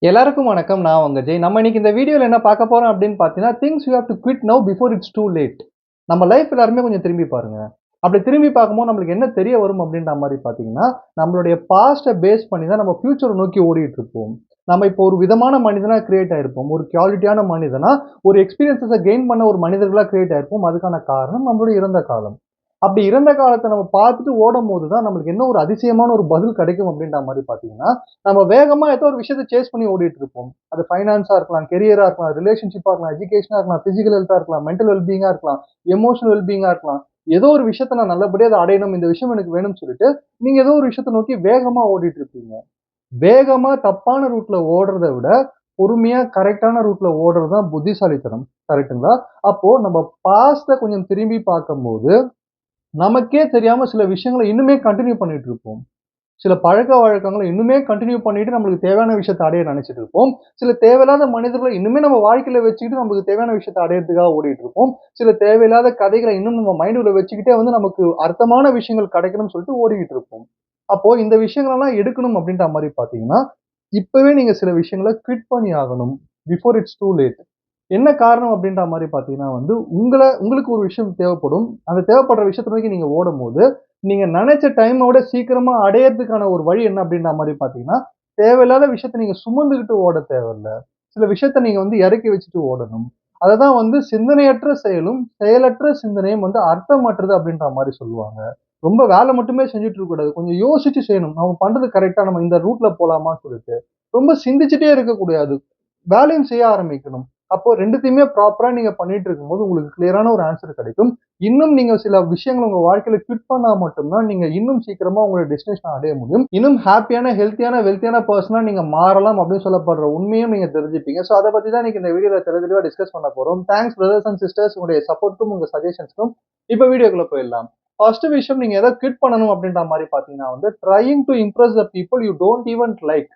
எல்லாருக்கும் வணக்கம். நான் உங்க ஜெய். நம்ம இன்னைக்கு இந்த வீடியோல என்ன பார்க்க போறோம் அப்படின்னு பார்த்தீங்கன்னா, things you have to quit now before it's too late. நம்ம லைஃப் எல்லாருமே கொஞ்சம் திரும்பி பாருங்க. அப்படி திரும்பி பார்க்கும்போது நம்மளுக்கு என்ன தெரிய வரும் அப்படின்ற மாரி பார்த்தீங்கன்னா, நம்மளுடைய பாஸ்ட்ட பேஸ் பண்ணி தான் நம்ம ஃபியூச்சர நோக்கி ஓடிட்டு இருப்போம். நம்ம இப்போ ஒரு விதமான மனிதனா கிரியேட் ஆயிருப்போம். ஒரு குவாலிட்டியான மனிதனா, ஒரு எக்ஸ்பீரியன்ஸஸ கெயின் பண்ண ஒரு மனிதர்களா கிரியேட் ஆயிருப்போம். அதுக்கான காரணம் நம்மளுடைய இறந்த காலம். அப்படி இறந்த காலத்த நம்ம பார்த்துட்டு ஓடும்போது தான் நம்மளுக்கு என்ன ஒரு அதிசயமான ஒரு பதில் கிடைக்கும் அப்படின்ற மாரி பார்த்தீங்கன்னா, நம்ம வேகமா ஏதோ ஒரு விஷயத்த சேஸ் பண்ணி ஓடிட்டு இருப்போம். அது ஃபைனான்ஸா இருக்கலாம், கெரியரா இருக்கலாம், ரிலேஷன்ஷிப்பா இருக்கலாம், எஜுகேஷனா இருக்கலாம், பிசிக்கல் ஹெல்த்தா இருக்கலாம், மென்டல் வெல் பீயிங்கா இருக்கலாம், எமோஷனல் வெல் பீயிங்கா இருக்கலாம். ஏதோ ஒரு விஷயத்த நான் நல்லபடியா அத அடையணும், இந்த விஷயம் எனக்கு வேணும்னு சொல்லிட்டு, நீங்க ஏதோ ஒரு விஷயத்த நோக்கி வேகமா ஓடிட்டு இருப்பீங்க. வேகமா தப்பான ரூட்ல ஓடுறத விட, பொறுமையா கரெக்ட்டான ரூட்ல ஓடுறது தான் புத்திசாலித்தனம். கரெக்ட்டுங்களா? அப்போ நம்ம பாஸ்ட்ட கொஞ்சம் திரும்பி பார்க்கும்போது, நமக்கே தெரியாம சில விஷயங்கள இன்னுமே கன்டின்யூ பண்ணிட்டு இருப்போம். சில பழக்கவழக்கங்கள இன்னுமே கன்டின்யூ பண்ணிட்டு நம்மளுக்கு தேவையான விஷயத்த அடைய நினைச்சிட்டு இருப்போம். சில தேவையில்லாத மனிதர்கள இன்னுமே நம்ம வாழ்க்கையில வச்சுக்கிட்டு நம்மளுக்கு தேவையான விஷயத்த அடையறதுக்காக ஓடிட்டு இருப்போம். சில தேவையில்லாத கதைகள இன்னும் நம்ம மைண்டுக்குள்ள வச்சுக்கிட்டே வந்து நமக்கு அர்த்தமான விஷயங்கள் கிடைக்கணும்னு சொல்லிட்டு ஓடிக்கிட்டு இருப்போம். அப்போ இந்த விஷயங்களெல்லாம் எடுக்கணும் அப்படின்ற மாரி பார்த்தீங்கன்னா, இப்பவே நீங்க சில விஷயங்கள குவிட் பண்ணி ஆகணும். Before it's too late. என்ன காரணம் அப்படின்ற மாரி பார்த்தீங்கன்னா வந்து, உங்களுக்கு ஒரு விஷயம் தேவைப்படும். அந்த தேவைப்படுற விஷயத்த நோக்கி நீங்க ஓடும்போது, நீங்க நெனச்ச டைம விட சீக்கிரமா அடையறதுக்கான ஒரு வழி என்ன அப்படின்ற மாரி பார்த்தீங்கன்னா, தேவையில்லாத விஷயத்த நீங்க சுமந்துகிட்டு ஓட தேவையில்ல. சில விஷயத்த நீங்க வந்து இறக்கி வச்சுட்டு ஓடணும். அததான் வந்து சிந்தனையற்ற செயலும், செயலற்ற சிந்தனையும் வந்து அர்த்தமற்றது அப்படின்ற மாரி சொல்லுவாங்க. ரொம்ப வேல மட்டுமே செஞ்சுட்டு இருக்கக்கூடாது. கொஞ்சம் யோசிச்சு செய்யணும். நம்ம பண்றது கரெக்ட்டா? நம்ம இந்த ரூட்ல போலாமான்னு சொல்லிட்டு. ரொம்ப சிந்திச்சுட்டே இருக்கக்கூடாது. வேலையும் செய்ய ஆரம்பிக்கணும். அப்போ 2த்தையுமே ப்ராப்பரா நீங்க பண்ணிட்டு இருக்கும்போது, உங்களுக்கு கிளியரான ஒரு ஆன்சர் கிடைக்கும். இன்னும் நீங்க சில விஷயங்கள உங்க வாழ்க்கையில குவிட் பண்ணா மட்டும் தான், நீங்க இன்னும் சீக்கிரமா உங்களோட டெஸ்டினேஷன அடைய முடியும். இன்னும் ஹேப்பியான, ஹெல்த்தியான, வெல்த்தியான பெர்சனா நீங்க மாறலாம் அப்படின்னு சொல்லப்படுற உண்மையும் நீங்க தெரிஞ்சுப்பீங்க. ஸோ அத பத்தி தான் இன்னைக்கு இந்த வீடியோல தெளிவா டிஸ்கஸ் பண்ண போறோம். தேங்க்ஸ் பிரதர்ஸ் அண்ட் சிஸ்டர்ஸ் உங்களுடைய சப்போர்ட்க்கும், உங்க சஜஷன்ஸ்க்கும். இப்ப வீடியோக்குள்ள போயிடலாம். ஃபர்ஸ்ட் விஷயம் நீங்க எத குவிட் பண்ணணும் அப்படின்ற மாரி பார்த்தீங்கன்னா வந்து, trying to impress the people you don't even like.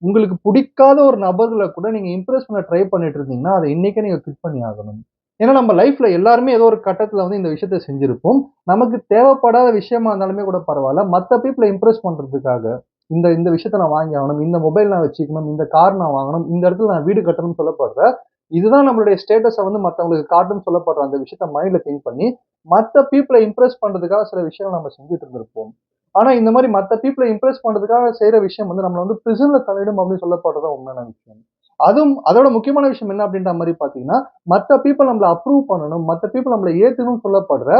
உங்களுக்கு புடிக்காத ஒரு நபர்கள கூட நீங்க இம்ப்ரெஸ் பண்ண ட்ரை பண்ணிட்டு இருந்தீங்கன்னா, அத இன்னைக்கே நீங்க குவிட் பண்ணி ஆகணும். ஏன்னா நம்ம லைஃப்ல எல்லாருமே ஏதோ ஒரு கட்டத்துல வந்து இந்த விஷயத்த செஞ்சிருப்போம். நமக்கு தேவைப்படாத விஷயமா இருந்தாலுமே கூட பரவால்ல. மத்த பீப்பிள இம்ப்ரெஸ் பண்றதுக்காக, இந்த இந்த விஷயத்த நான் வாங்கி ஆகணும். இந்த மொபைல் நான் வச்சுக்கணும். இந்த கார் நான் வாங்கணும். இந்த இடத்துல நான் வீடு கட்டணும்னு சொல்லப்படுற, இதுதான் நம்மளுடைய ஸ்டேட்டஸ வந்து மத்தவங்களுக்கு காட்டும்னு சொல்லப்படுற அந்த விஷயத்த மைண்ட்ல திங்க் பண்ணி, மத்த பீப்பிள இம்ப்ரெஸ் பண்றதுக்காக சில விஷயங்கள் நம்ம செஞ்சுட்டு இருந்திருப்போம். ஆனா இந்த மாரி மத்த பீப்பிள இம்ப்ரெஸ் பண்றதுக்காக செய்ற விஷயம் வந்து நம்மள வந்து பிரிசன்ல தள்ளிடும் அப்படின்னு சொல்லப்படுறது தான் உண்மையான விஷயம். அதுவும் அதோட முக்கியமான விஷயம் என்ன அப்படின்ற மாரி பார்த்தீங்கன்னா, மத்த பீப்பிள் நம்மள அப்ரூவ் பண்ணணும், மத்த பீப்பிள் நம்மள ஏத்துக்கணும்னு சொல்லப்படுற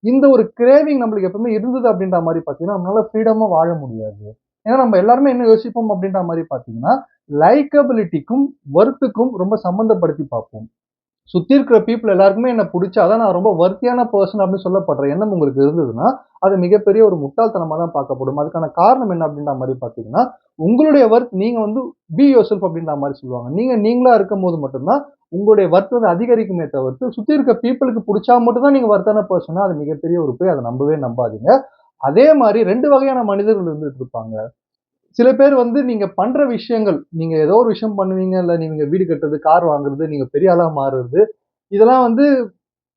இந்த ஒரு கிரேவிங் நம்மளுக்கு எப்பவுமே இருந்தது அப்படின்ற மாரி பார்த்தீங்கன்னா, நம்மளால ஃப்ரீடமா வாழ முடியாது. ஏன்னா நம்ம எல்லாருமே என்ன யோசிப்போம் அப்படின்ற மாரி பார்த்தீங்கன்னா, லைக்கபிலிட்டிக்கும், வொர்த்துக்கும் ரொம்ப சம்மந்தப்படுத்தி பார்ப்போம். சுத்தி இருக்கிற பீப்பிள் எல்லாருக்குமே என்ன புடிச்சா தான் நான் ரொம்ப வொர்த்தியான பெர்சன் அப்படின்னு சொல்லப்படுற எண்ணம் உங்களுக்கு இருந்ததுன்னா, அது மிகப்பெரிய ஒரு முட்டாள்தனமா தான் பார்க்கப்படும். அதுக்கான காரணம் என்ன அப்படின்ற மாரி பார்த்தீங்கன்னா, உங்களுடைய வொர்த் நீங்க வந்து பி யுவர் செல்ஃப் அப்படின்ற மாரி சொல்லுவாங்க. நீங்க நீங்களா இருக்கும்போது மட்டும் தான் உங்களுடைய வொர்த் வந்து அதிகரிக்குமே தவிர்த்து, சுத்தி இருக்க பீப்பிளுக்கு புடிச்சா மட்டும் தான் நீங்க வொர்த்தான பெர்சனா அது மிகப்பெரிய ஒரு பொய். அத நம்பவே நம்பாதீங்க. அதே மாரி 2 வகையான மனிதர்கள் இருந்துட்டு இருப்பாங்க. சில பேர் வந்து நீங்க பண்ற விஷயங்கள், நீங்க ஏதோ ஒரு விஷயம் பண்ணுவீங்க, இல்ல நீங்க வீடு கட்டுறது, கார் வாங்குறது, நீங்க பெரிய ஆளா மாறுறது, இதெல்லாம் வந்து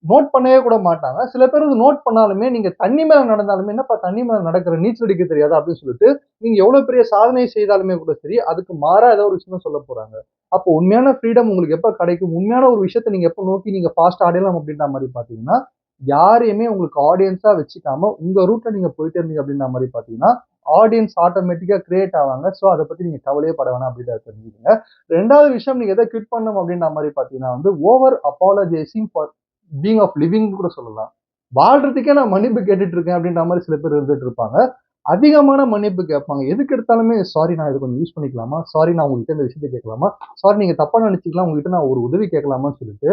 நோட் பண்ணவே கூட மாட்டாங்க. சில பேர் வந்து நோட் பண்ணாலுமே, நீங்க தண்ணி மேல நடந்தாலுமே, "என்னப்பா தண்ணி மேல நடக்குற, நீச்சல் அடிக்க தெரியாதா?" அப்படின்னு சொல்லிட்டு, நீங்க எவ்வளவு பெரிய சாதனை செய்தாலுமே கூட சரி, அதுக்கு மாறா ஏதோ ஒரு விஷயம் சொல்லப் போறாங்க. அப்போ உண்மையான ஃப்ரீடம் உங்களுக்கு எப்ப கிடைக்கும்? உண்மையான ஒரு விஷயத்த நீங்க எப்ப நோக்கி நீங்க ஃபாஸ்ட்டா அடையலாம் அப்படின்ற மாரி பார்த்தீங்கன்னா, யாரையுமே உங்களுக்கு ஆடியன்ஸா வச்சுக்காம, உங்க ரூட்ல நீங்க போயிட்டே இருந்தீங்க அப்படின்ற மாரி பார்த்தீங்கன்னா, ஆடியன்ஸ் ஆட்டோமேட்டிக்கா கிரியேட் ஆவாங்க. ஸோ, அத பத்தி நீங்க கவலையே பட வேணாம் அப்படின்றத தெரிஞ்சுக்கங்க. 2வது விஷயம் நீங்க எத குவிட் பண்ணணும் அப்படின்ற மாரி பார்த்தீங்கன்னா வந்து, over apologising for being of லிவிங்ன்னு கூட சொல்லலாம். வாழ்றதுக்கே நான் மன்னிப்பு கேட்டுட்டு இருக்கேன் அப்படின்ற மாரி சில பேர் இருந்துட்டு இருப்பாங்க. அதிகமான மன்னிப்பு கேட்பாங்க. எதுக்கு எடுத்தாலுமே சாரி நான் இத கொஞ்சம் யூஸ் பண்ணிக்கலாமா? சாரி நான் உங்ககிட்ட இந்த விஷயத்த கேட்கலாமா? சாரி நீங்க தப்பா நினைச்சுக்கலாம். உங்ககிட்ட நான் ஒரு உதவி கேட்கலாமான்னு சொல்லிட்டு,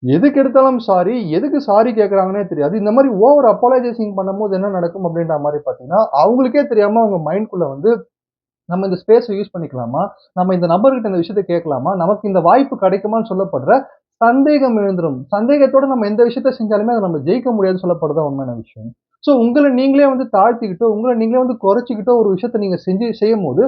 எதுக்கு எடுத்தாலும் சாரி, எதுக்கு சாரி கேட்கறாங்கன்னே தெரியாது. இந்த மாரி ஓவர் அப்பாலஜைசிங் பண்ணும்போது என்ன நடக்கும் அப்படின்ற மாரி பார்த்தீங்கன்னா, அவங்களுக்கே தெரியாம அவங்க மைண்ட்குள்ள வந்து நம்ம இந்த ஸ்பேஸ யூஸ் பண்ணிக்கலாமா? நம்ம இந்த நபர்கிட்ட இந்த விஷயத்த கேட்கலாமா? நமக்கு இந்த வாய்ப்பு கிடைக்குமான்னு சொல்லப்படுற சந்தேகம் எழுந்துரும். சந்தேகத்தோட நம்ம எந்த விஷயத்த செஞ்சாலுமே அத நம்ம ஜெயிக்க முடியாதுன்னு சொல்லப்படுறது தான் உண்மையான விஷயம். ஸோ உங்கள நீங்களே வந்து தாழ்த்திக்கிட்டோ, உங்கள நீங்களே வந்து குறைச்சுக்கிட்டோ ஒரு விஷயத்த நீங்க செய்யும்போது,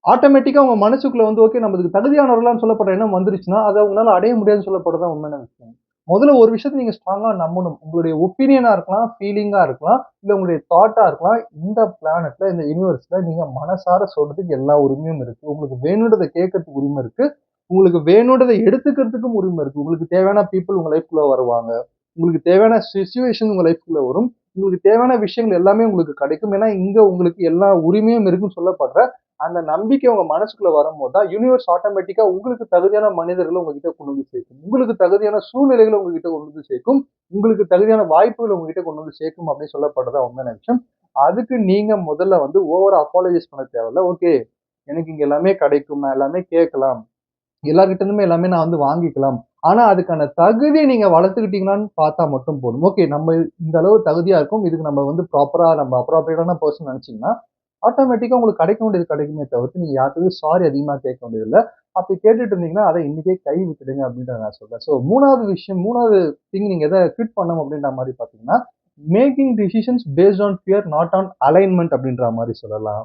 ஆட்டோமேட்டிக்கா உங்க மனசுக்குள்ள வந்து ஓகே நம்ம இதுக்கு தகுதியானவர்களான்னு சொல்லப்படுற எண்ணம் வந்துருச்சுன்னா, அத உங்களால அடைய முடியாதுன்னு சொல்லப்படுறது தான் உண்மையான விஷயம். முதல்ல ஒரு விஷயத்த நீங்க ஸ்ட்ராங்கா நம்பணும். உங்களுடைய ஒப்பீனியனா இருக்கலாம், ஃபீலிங்கா இருக்கலாம், இல்ல உங்களுடைய தாட்டா இருக்கலாம். இந்த பிளானட்ல, இந்த யுனிவர்ஸ்ல நீங்க மனசார சொல்றதுக்கு எல்லா உரிமையும் இருக்கு. உங்களுக்கு வேணுன்றத கேட்கறதுக்கு உரிமை இருக்கு. உங்களுக்கு வேணுன்றத எடுத்துக்கிறதுக்கும் உரிமை இருக்கு. உங்களுக்கு தேவையான பீப்பிள் உங்க லைஃப்குள்ள வருவாங்க. உங்களுக்கு தேவையான சிச்சுவேஷன் உங்க லைஃப்குள்ள வரும். உங்களுக்கு தேவையான விஷயங்கள் எல்லாமே உங்களுக்கு கிடைக்கும். ஏன்னா, இங்க உங்களுக்கு எல்லா உரிமையும் இருக்குன்னு சொல்லப்படுற அந்த நம்பிக்கை உங்க மனசுக்குள்ள வரும்போது தான் யூனிவர்ஸ் ஆட்டோமேட்டிக்கா உங்களுக்கு தகுதியான மனிதர்கள உங்ககிட்ட கொண்டு வந்து சேர்க்கும். உங்களுக்கு தகுதியான சூழ்நிலைகள உங்ககிட்ட கொண்டு வந்து சேர்க்கும். உங்களுக்கு தகுதியான வாய்ப்புகள உங்ககிட்ட கொண்டு வந்து சேர்க்கும் அப்படின்னு சொல்லப்படுறதா உண்மையான விஷயம். அதுக்கு நீங்க முதல்ல வந்து ஓவரா அப்பாலஜைஸ் பண்ண தேவையில்ல. ஓகே. எனக்கு இங்க எல்லாமே கிடைக்கும். நான் எல்லாமே கேட்கலாம். எல்லார்கிட்ட இருந்துமே எல்லாமே நான் வந்து வாங்கிக்கலாம். ஆனா, அதுக்கான தகுதிய நீங்க வளர்த்துக்கிட்டீங்களான்னு பார்த்தா மட்டும் போதும். ஓகே. நம்ம இந்த அளவு தகுதியா இருக்கோம். இதுக்கு நம்ம வந்து ப்ராப்பரா நம்ம அப்ராப்ரியேட்டான பெர்சன் நெனச்சீங்கன்னா, ஆட்டோமேட்டிக்கா உங்களுக்கு கிடைக்க வேண்டியது கிடைக்குமே தவிர்த்து, நீங்க யார்ட்டயும் சாரி அதிகமா கேட்க வேண்டியதில்ல. அப்படி கேட்டுட்டு இருந்தீங்கன்னா, அத இன்னைக்கே கை விட்டுடுங்க அப்படின்றத நான் சொல்றேன். ஸோ 3வது விஷயம் 3வது திங் நீங்க எத குவிட் பண்ணணும் அப்படின்ற மாரி பார்த்தீங்கன்னா, making decisions based on fear not on alignment அப்படின்ற மாரி சொல்லலாம்.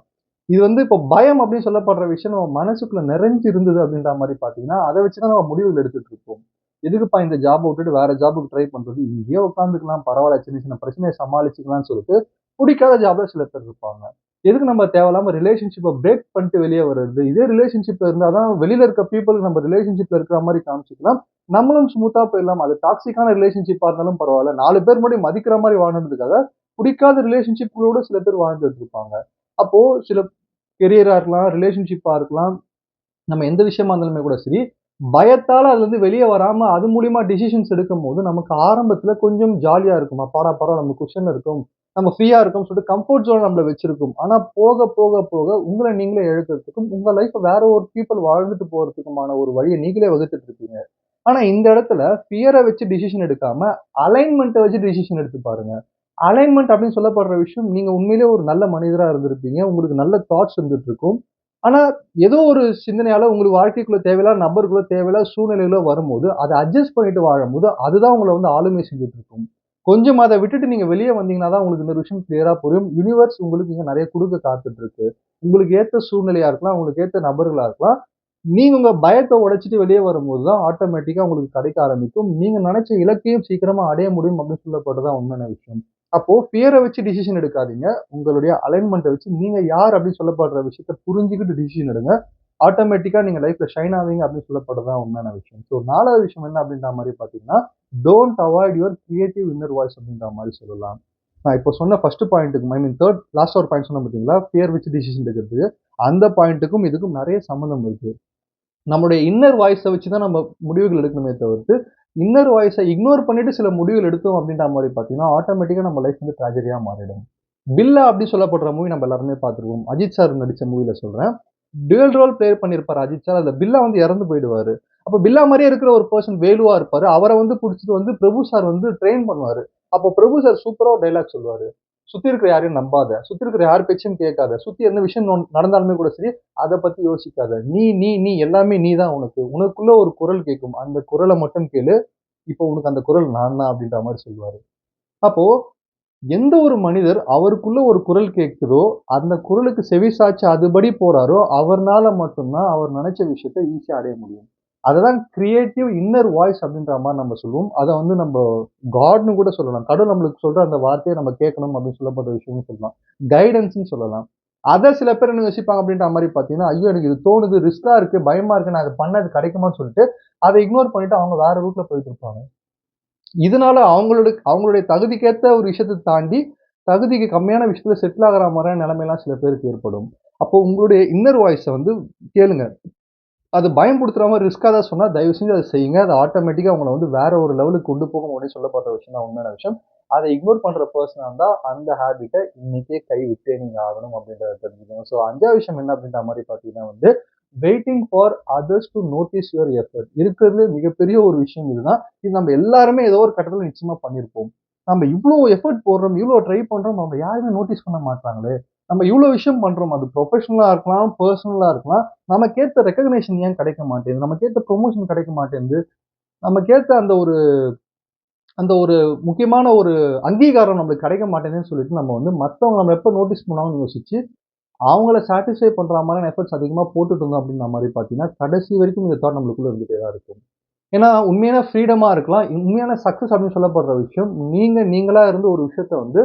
இது வந்து இப்போ பயம் அப்படின்னு சொல்லப்படுற விஷயம் நம்ம மனசுக்குள்ள நிறைஞ்சு இருந்தது அப்படின்ற மாரி பார்த்தீங்கன்னா, அத வச்சு தான் நம்ம முடிவுகள் எடுத்துட்டு இருப்போம். எதுக்குப்பா இந்த ஜாப்ப விட்டுட்டு வேற ஜாப்க்கு ட்ரை பண்றது? இங்கேயே உட்காந்துக்கலாம் பரவால்ல. சின்ன சின்ன பிரச்சனைய சமாளிச்சுக்கலாம்னு சொல்லிட்டு, புடிக்காத ஜாப்ல சில பேர் இருப்பாங்க. எதுக்கு நம்ம தேவையில்லாம ரிலேஷன்ஷிப்ப பிரேக் பண்ணிட்டு வெளிய வர்றது? இதே ரிலேஷன்ஷிப்ல இருந்தா தான் வெளியில இருக்க பீப்பிள் நம்ம ரிலேஷன்ஷிப்ல இருக்கிற மாரி காமிச்சுக்கலாம். நம்மளும் ஸ்மூத்தா போயிடலாம். அது டாக்ஸிக்கான ரிலேஷன்ஷிப்பா இருந்தாலும் பரவால்ல. 4 பேர் முன்னாடி மதிக்கிற மாரி வாழணுன்றதுக்காக, புடிக்காத ரிலேஷன்ஷிப்களோட சில பேர் வாழ்ந்துட்டு இருப்பாங்க. அப்போ சில கெரியரா இருக்கலாம், ரிலேஷன்ஷிப்பா இருக்கலாம். நம்ம எந்த விஷயமா இருந்தாலுமே கூட சரி, பயத்தால அதுலருந்து வெளிய வராம, அது மூலியமா டிசிஷன்ஸ் எடுக்கும்போது, நமக்கு ஆரம்பத்துல கொஞ்சம் ஜாலியா இருக்கும். அப்பாடா! பரவால்ல நம்ம குஷன் இருக்கும். நம்ம ஃப்ரீயா இருக்கோம்னு சொல்லிட்டு கம்ஃபோர்ட் ஜோன் நம்மள வச்சிருக்கும். ஆனா போக, போக, போக உங்கள நீங்களே இழக்கிறதுக்கும், உங்க லைஃப்ப வேற ஒரு பீப்பிள் வாழ்ந்துட்டு போறதுக்குமான ஒரு வழிய நீங்களே வகுத்துட்டு இருக்கீங்க. ஆனா இந்த இடத்துல ஃபியர வச்சு டிசிஷன் எடுக்காம, அலைன்மென்ட்ட வச்சு டிசிஷன் எடுத்து பாருங்க. அலைன்மென்ட் அப்படின்னு சொல்லப்படுற விஷயம், நீங்க உண்மையிலேயே ஒரு நல்ல மனிதரா இருந்திருப்பீங்க. உங்களுக்கு நல்ல தாட்ஸ் இருந்துட்டு இருக்கும். ஆனா, ஏதோ ஒரு சிந்தனையால உங்களுக்கு வாழ்க்கைக்குள்ள தேவையில்லாத நபர்களோ, தேவையில்லாத சூழ்நிலைகளோ வரும்போது, அத அட்ஜஸ்ட் பண்ணிட்டு வாழும்போது, அதுதான் உங்கள வந்து ஆளுமை செஞ்சுட்டு இருக்கும். கொஞ்சம் அத விட்டுட்டு நீங்க வெளிய வந்தீங்கன்னா தான் உங்களுக்கு இந்த விஷயம் கிளியரா புரியும். யுனிவர்ஸ் உங்களுக்கு இங்க நெறைய குடுக்க காத்துட்டு இருக்கு. உங்களுக்கு ஏத்த சூழ்நிலையா இருக்கலாம், உங்களுக்கு ஏத்த நபர்களா இருக்கலாம். நீங்க உங்க பயத்த உடைச்சுட்டு வெளிய வரும்போது தான் ஆட்டோமேட்டிக்கா உங்களுக்கு கிடைக்க ஆரம்பிக்கும். நீங்க நெனைச்ச இலக்கையும் சீக்கிரமா அடைய முடியும் அப்படின்னு சொல்லப்படுறது தான் உண்மையான விஷயம். அப்போ ஃபியர வச்சு டிசிஷன் எடுக்காதீங்க. உங்களுடைய அலைன்மென்ட்ட வச்சு நீங்க யார் அப்படின்னு சொல்லப்படுற விஷயத்த புரிஞ்சுகிட்டு டிசிஷன் எடுங்க. ஆட்டோமேட்டிக்கா நீங்க லைஃப்ல ஷைன் ஆவீங்க அப்படின்னு சொல்லப்படுறது தான் உண்மையான விஷயம். ஸோ 4வது விஷயம் என்ன அப்படின்ற மாரி பார்த்தீங்கன்னா, don't avoid your creative inner voice அப்படின்ற மாரி சொல்லலாம். நான் இப்போ சொன்ன ஃபர்ஸ்ட் பாயிண்ட்க்கு ஐ மீன் 3 லாஸ்ட் ஒரு பாயிண்ட் சொன்னேன் பார்த்தீங்களா? ஃபியர் வச்சு டிசிஷன் எடுக்கிறது. அந்த பாயிண்ட்க்கும் இதுக்கும் நெறைய சம்மந்தம் இருக்கு. நம்முடைய இன்னர் வாய்ஸ வச்சு தான் நம்ம முடிவுகள் எடுக்கணுமே தவிர்த்து, இன்னர் வாய்ஸ இக்னோர் பண்ணிட்டு சில முடிவுகள் எடுத்தோம் அப்படின்ற மாரி பார்த்தீங்கன்னா, ஆட்டோமேட்டிக்கா நம்ம லைஃப் வந்து ட்ராஜடியா மாறிடும். பில்லா அப்படி சொல்லப்படுற மூவி நம்ம எல்லாருமே பார்த்திருப்போம். அஜித் சார் நடிச்ச மூவில சொல்றேன். டுயல் ரோல் ப்ளே பண்ணியிருப்பாரு அஜித் சார். அதுல பில்லா வந்து இறந்து போயிடுவாரு. அப்ப பில்லா மாரியே இருக்கிற ஒரு பெர்சன் வேலுவா இருப்பாரு. அவர வந்து புடிச்சிட்டு வந்து பிரபு சார் வந்து ட்ரெயின் பண்ணுவாரு. அப்போ பிரபு சார் சூப்பரா ஒரு டயலாக் சொல்லுவாரு. "சுத்தி இருக்கிற யாரையும் நம்பாத. சுத்தி இருக்கிற யார் பேச்சையும் கேட்காத. சுத்தி எந்த விஷயம் நடந்தாலுமே கூட சரி, அத பத்தி யோசிக்காத. நீ, நீ, நீ எல்லாமே நீ தான் உனக்கு. உனக்குள்ள ஒரு குரல் கேட்கும். அந்த குரல மட்டும் கேளு. இப்போ உனக்கு அந்த குரல் நான் தான்" அப்படின்ற மாரி சொல்லுவாரு. அப்போ எந்த ஒரு மனிதர் அவருக்குள்ள ஒரு குரல் கேட்குதோ, அந்த குரலுக்கு செவிசாய்ச்சு அதுபடி போறாரோ, அவர்னால மட்டும் தான் அவர் நெனைச்ச விஷயத்த ஈஸியா அடைய முடியும். அததான் கிரியேட்டிவ் இன்னர் வாய்ஸ் அப்படின்ற மாரி நம்ம சொல்லுவோம். அத வந்து நம்ப காட்ன்னு கூட சொல்லலாம். கடவுள் நம்மளுக்கு சொல்ற அந்த வார்த்தைய நம்ம கேட்கணும் அப்படின்னு சொல்லப்பட்ட விஷயம்னு சொல்லலாம். கைடன்ஸ்ன்னு சொல்லலாம். அத சில பேர் என்ன யோசிப்பாங்க அப்படின்ற மாரி பார்த்தீங்கன்னா, ஐயோ! எனக்கு இது தோணுது, ரிஸ்க்கா இருக்கு, பயமா இருக்கு, நான் அத பண்ணா அது கிடைக்குமான்னு சொல்லிட்டு, அத இக்னோர் பண்ணிட்டு அவங்க வேற ரூட்ல போயிட்டு இருப்பாங்க. இதனால அவங்களுடைய தகுதிக்கேத்த ஒரு விஷயத்த தாண்டி, தகுதிக்கு கம்மியான விஷயத்துல செட்டில் ஆகுற மாரியான நிலைமைலாம் சில பேருக்கு ஏற்படும். அப்போ உங்களுடைய இன்னர் வாய்ஸ வந்து கேளுங்க. அது பயம்புடுத்துற மாரி ரிஸ்க்கா தான் சொன்னா, தயவு செஞ்சு அத செய்யுங்க. அது ஆட்டோமேட்டிக்கா உங்கள வந்து வேற ஒரு லெவலுக்கு கொண்டு போகும் அப்படின்னு சொல்லப்பட்ட விஷயம் தான் உண்மையான விஷயம். அத இக்னோர் பண்ற பெர்சனா இருந்தா, அந்த ஹேபிட்ட இன்னைக்கே கைவிட்டே நீங்க ஆகணும் அப்படின்றத தெரிஞ்சுக்கணும். ஸோ 5வது விஷயம் என்ன அப்படின்ற மாரி பார்த்தீங்கன்னா வந்து, waiting for others to notice your effort. இருக்கிறதுலே மிகப்பெரிய ஒரு விஷயம் இதுதான். இது நம்ம எல்லாருமே ஏதோ ஒரு கட்டத்துல நிச்சயமா பண்ணியிருப்போம். நம்ம இவ்ளோ எஃபோர்ட் போடுறோம், இவ்ளோ ட்ரை பண்றோம், நம்மள யாருமே நோட்டீஸ் பண்ண மாட்றாங்களே! நம்ம இவ்ளோ விஷயம் பண்றோம். அது ப்ரொஃபஷனலா இருக்கலாம், பெர்சனலா இருக்கலாம். நமக்கேத்த ரெகக்னிஷன் ஏன் கிடைக்க மாட்டேங்குது? நமக்கேத்த ப்ரமோஷன் கிடைக்க மாட்டேங்குது. நமக்கேத்த அந்த ஒரு முக்கியமான ஒரு அங்கீகாரம் நம்மளுக்கு கிடைக்க மாட்டேங்குதுன்னு சொல்லிட்டு நம்ம வந்து மத்தவங்க நம்மள எப்ப நோட்டீஸ் பண்ணுவாங்கன்னு யோசிச்சு, அவங்கள சாட்டிஸ்ஃபை பண்ற மாரியான எஃபோர்ட்ஸ் அதிகமா போட்டுட்டு இருந்தோம் அப்படின்ற மாரி பார்த்தீங்கன்னா, கடைசி வரைக்கும் இந்த தாட் நம்மளுக்குள்ள இருந்துட்டே தான் இருக்கும். ஏன்னா உண்மையான ஃப்ரீடமா இருக்கலாம். உண்மையான சக்சஸ் அப்படின்னு சொல்லப்படுற விஷயம், நீங்களா இருந்து ஒரு விஷயத்த வந்து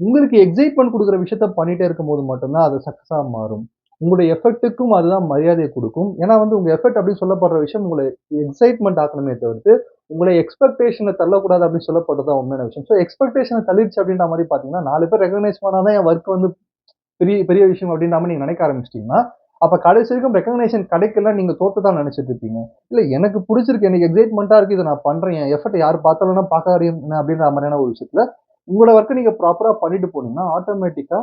உங்களுக்கு எக்ஸைட்மென்ட் குடுக்குற விஷயத்த பண்ணிட்டே இருக்கும்போது மட்டும் தான் அது சக்சஸா மாறும். உங்களுடைய எஃபர்ட்டுக்கும் அதுதான் மரியாதைய குடுக்கும். ஏன்னா வந்து உங்க எஃபர்ட் அப்படின்னு சொல்லப்படுற விஷயம் உங்கள எக்ஸைட்மென்ட் ஆக்கணுமே தவிர்த்து, உங்கள எக்ஸ்பெக்டேஷன தள்ளக்கூடாது அப்படின்னு சொல்லப்பட்டது தான் உண்மையான விஷயம். ஸோ எக்ஸ்பெக்டேஷன தள்ளிருச்சு அப்படின்ற மாரி பார்த்தீங்கன்னா, 4 பேர் ரெகக்னைஸ் பண்ணா தான் என் வொர்க் வந்து பெரிய பெரிய விஷயம் அப்படின்ற மாரி நீங்க நினைக்க ஆரம்பிச்சுட்டீங்கன்னா, அப்ப கடைசி வரைக்கும் ரெகக்னேஷன் கிடைக்கல நீங்க தோத்துட்டான்னு நினைச்சுட்டு இருப்பீங்க. இல்ல எனக்கு புடிச்சிருக்கு, எனக்கு எக்ஸைட்மென்ட்டா இருக்கு, இத நான் பண்றேன். என் எஃபர்ட்ட யார் பார்த்தாலும்னா பார்க்காதீங்க அப்படின்ற மாரியான ஒரு விஷயத்துல, உங்களோட ஒர்க்க நீங்க ப்ராப்பரா பண்ணிட்டு போனீங்கன்னா, ஆட்டோமேட்டிக்கா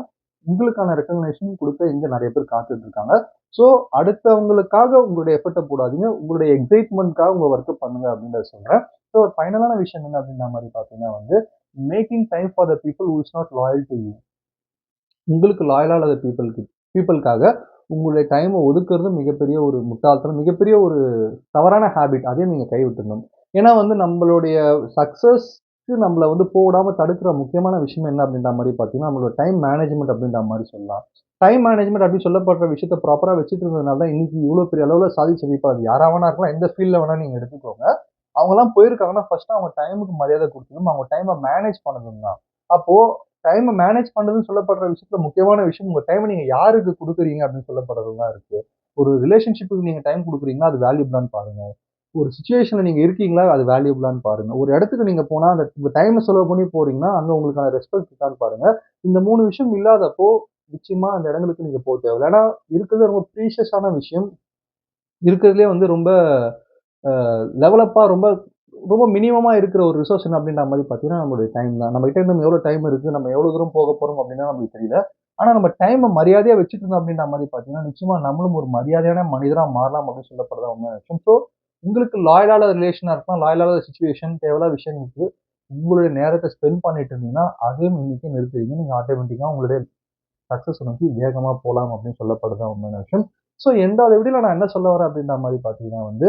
உங்களுக்கான ரெகக்னேஷன் குடுக்க இங்க நெறைய பேர் காத்துட்டு இருக்காங்க. ஸோ அடுத்தவங்களுக்காக உங்களுடைய எஃபர்ட்ட போடாதீங்க. உங்களுடைய எக்ஸைட்மென்ட்க்காக உங்க ஒர்க்க பண்ணுங்க அப்படின்றத சொல்றேன். ஸோ ஒரு ஃபைனலான விஷயம் என்ன அப்படின்ற மாரி பார்த்தீங்கன்னா வந்து, making time for the people who is not loyal to you. உங்களுக்கு லாயலா இல்லாத பீப்பிள்க்காக உங்களுடைய டைம ஒதுக்குறது மிகப்பெரிய ஒரு முட்டாள்தனம். மிகப்பெரிய ஒரு தவறான ஹேபிட். அதையும் நீங்க கைவிட்டுறணும். ஏன்னா வந்து நம்மளுடைய சக்சஸ்க்கு நம்மள வந்து விடாம தடுக்கிற முக்கியமான விஷயம் என்ன அப்படின்ற மாரி பார்த்தீங்கன்னா, நம்மளோட டைம் மேனேஜ்மென்ட் அப்படின்ற மாரி சொல்லலாம். டைம் மேனேஜ்மென்ட் அப்படின்னு சொல்லப்படுற விஷயத்த ப்ராப்பரா வச்சுட்டு இருந்ததுனால தான் இன்னைக்கு இவ்வளோ பெரிய அளவுல சாதிச்சிருக்கு. இப்ப அது யாரா வேணா இருக்கலாம். எந்த ஃபீல்ட்ல வேணா நீங்க எடுத்துக்கோங்க. அவங்கலாம் போயிருக்காங்கன்னா, ஃபர்ஸ்ட்டு அவங்க டைமுக்கு மரியாதை குடுக்கணும். அவங்க டைம மேனேஜ் பண்ணணும் தான். அப்போ டைம மேனேஜ் பண்றதுன்னு சொல்லப்படுற விஷயத்துல முக்கியமான விஷயம், உங்க டைம நீங்க யாருக்கு குடுக்குறீங்க அப்படின்னு சொல்லப்படுறதுல தான் இருக்கு. ஒரு ரிலேஷன்ஷிப்க்கு நீங்க டைம் குடுக்குறீங்கன்னா, அது வேல்யூபிளான்னு பாருங்க. ஒரு சிச்சுவேஷன்ல நீங்க இருக்கீங்களா, அது வேல்யூபிளான்னு பாருங்க. ஒரு இடத்துக்கு நீங்க போனா, அந்த உங்க டைம செலவு பண்ணி போறீங்கன்னா, அங்க உங்களுக்கான ரெஸ்பெக்ட் இருக்கான்னு பாருங்க. இந்த 3 விஷயம் இல்லாதப்போ, நிச்சயமா அந்த இடங்களுக்கு நீங்க தேவையில்ல. ஏன்னா, இருக்கிறது ரொம்ப ப்ரீஷியஸான விஷயம். இருக்கிறதுலயே வந்து ரொம்ப டெவலப்பா ரொம்ப ரொம்ப மினிமமா இருக்கிற ஒரு ரிசோர்ஸ் என்ன அப்படின்ற மாரி பார்த்தீங்கன்னா, நம்மளுடைய டைம் தான். நம்மகிட்ட இன்னும் எவ்வளோ டைம் இருக்கு, நம்ம எவ்வளோ தூரம் போக போறோம் அப்படின்லாம் நமக்கு தெரியல. ஆனா நம்ம டைம மரியாதையா வச்சுட்டு இருந்தோம் அப்படின்ற மாரி பார்த்தீங்கன்னா, நிச்சயமா நம்மளும் ஒரு மரியாதையான மனிதரா மாறலாம் அப்படின்னு சொல்லப்படுற உண்மையான விஷயம். ஸோ உங்களுக்கு லாயலான ரிலேஷனா இருக்கலாம், லாயலான சிச்சுவேஷன், தேவையில்லாத விஷயங்களுக்கு உங்களுடைய நேரத்த ஸ்பெண்ட் பண்ணிட்டு இருந்தீங்கன்னா, அதையும் இன்னைக்கே நிறுத்திடுங்க. நீங்க ஆட்டோமேட்டிக்கா உங்களுடைய சக்சஸ நோக்கி வேகமா போலாம் அப்படின்னு சொல்லப்படுறது உண்மையான விஷயம். ஸோ எந்த வீடியோல நான் என்ன சொல்ல வரேன் அப்படின்ற மாரி பார்த்தீங்கன்னா வந்து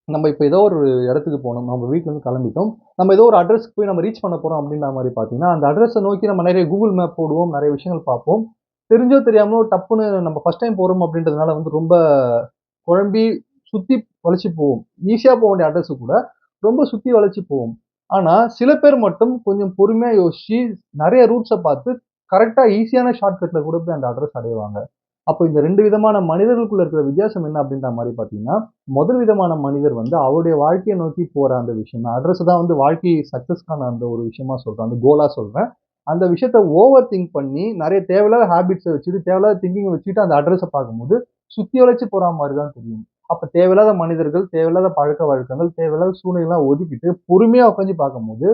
நம்ம இப்ப ஏதோ ஒரு இடத்துக்கு போணும். நம்ம வீட்ல இருந்து கிளம்பிட்டோம். நம்ம ஏதோ ஒரு அட்ரஸ்க்கு போய் நம்ம ரீச் பண்ண போறோம் அப்படின்ற மாரி பார்த்தீங்கன்னா, அந்த அட்ரஸ நோக்கி நம்ம நெறைய Google மேப் போடுவோம். நெறைய விஷயங்கள் பார்ப்போம். தெரிஞ்சோ தெரியாமலோ டப்புன்னு நம்ம ஃபர்ஸ்ட் டைம் போறோம் அப்படின்றதுனால வந்து ரொம்ப குழம்பி சுத்தி வளைச்சு போவோம். ஈஸியா போ வேண்டிய அட்ரஸ் கூட ரொம்ப சுத்தி வளைச்சு போவோம். ஆனா, சில பேர் மட்டும் கொஞ்சம் பொறுமையா யோசிச்சு நெறைய ரூட்ஸ பார்த்து கரெக்ட்டா ஈஸியான ஷார்ட்கட்ல கூட போய் அந்த அட்ரஸ் அடைவாங்க. அப்போ இந்த 2 விதமான மனிதர்களுக்குள்ள இருக்கிற வித்தியாசம் என்ன அப்படின்ற மாரி பார்த்தீங்கன்னா, முதல் விதமான மனிதர் வந்து அவருடைய வாழ்க்கைய நோக்கி போற அந்த விஷயம் தான். அட்ரஸ் தான் வந்து வாழ்க்கை சக்சஸ்க்கான அந்த ஒரு விஷயமா சொல்றேன். அந்த கோலா சொல்றேன். அந்த விஷயத்த ஓவர் திங்க் பண்ணி நெறைய தேவையில்லாத ஹேபிட்ஸ வச்சுட்டு, தேவையில்லாத திங்கிங்க வச்சுட்டு அந்த அட்ரஸ பார்க்கும்போது, சுத்தி வளைச்சு போற மாரி தான் தெரியும். அப்ப தேவையில்லாத மனிதர்கள், தேவையில்லாத பழக்கவழக்கங்கள், தேவையில்லாத சூழ்நிலைலாம் ஒதுக்கிட்டு பொறுமையா உட்காந்து பார்க்கும்போது,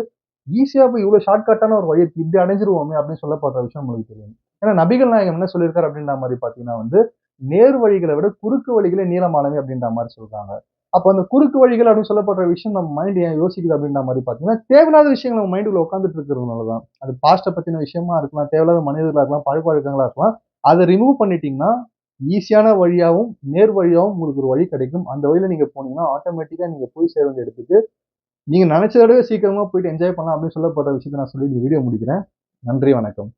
ஈஸியா போய் இவ்வளோ ஷார்ட்கட்டான ஒரு வழி இருக்கு. இப்படி அடைஞ்சிருவோமே அப்படின்னு சொல்லப்படுற விஷயம் நம்மளுக்கு தெரியும். ஏன்னா நபிகள் நாயகம் என்ன சொல்லியிருக்காரு அப்படின்ற மாரி பார்த்தீங்கன்னா வந்து, நேர் வழிகள விட குறுக்கு வழிகளே நீளமானவை அப்படின்ற மாரி சொல்றாங்க. அப்ப அந்த குறுக்கு வழிகள் அப்படின்னு சொல்லப்படுற விஷயம் நம்ம மைண்ட் ஏன் யோசிக்குது அப்படின்ற மாரி பார்த்தீங்கன்னா, தேவையில்லாத விஷயங்கள் நம்ம மைண்டுக்குள்ள உட்கார்ந்துட்டு இருக்கிறதுனால தான். அது பாஸ்ட்ட பத்தின விஷயமா இருக்கலாம், தேவையில்லாத மனிதர்களா இருக்கலாம், பழக்கவழக்கங்களா இருக்கலாம். அத ரிமூவ் பண்ணிட்டீங்கன்னா, ஈஸியான வழியாவும், நேர் வழியாவும் உங்களுக்கு ஒரு வழி கிடைக்கும். அந்த வழியில நீங்க போனீங்கன்னா, ஆட்டோமேட்டிக்கா நீங்க போய் சேர வேண்டிய இடத்துக்கு, நீங்க நினைச்சத விட சீக்கிரமா போயிட்டு என்ஜாய் பண்ணலாம் அப்படின்னு சொல்லப்படுற விஷயத்த நான் சொல்லி இந்த வீடியோ முடிக்கிறேன். நன்றி, வணக்கம்.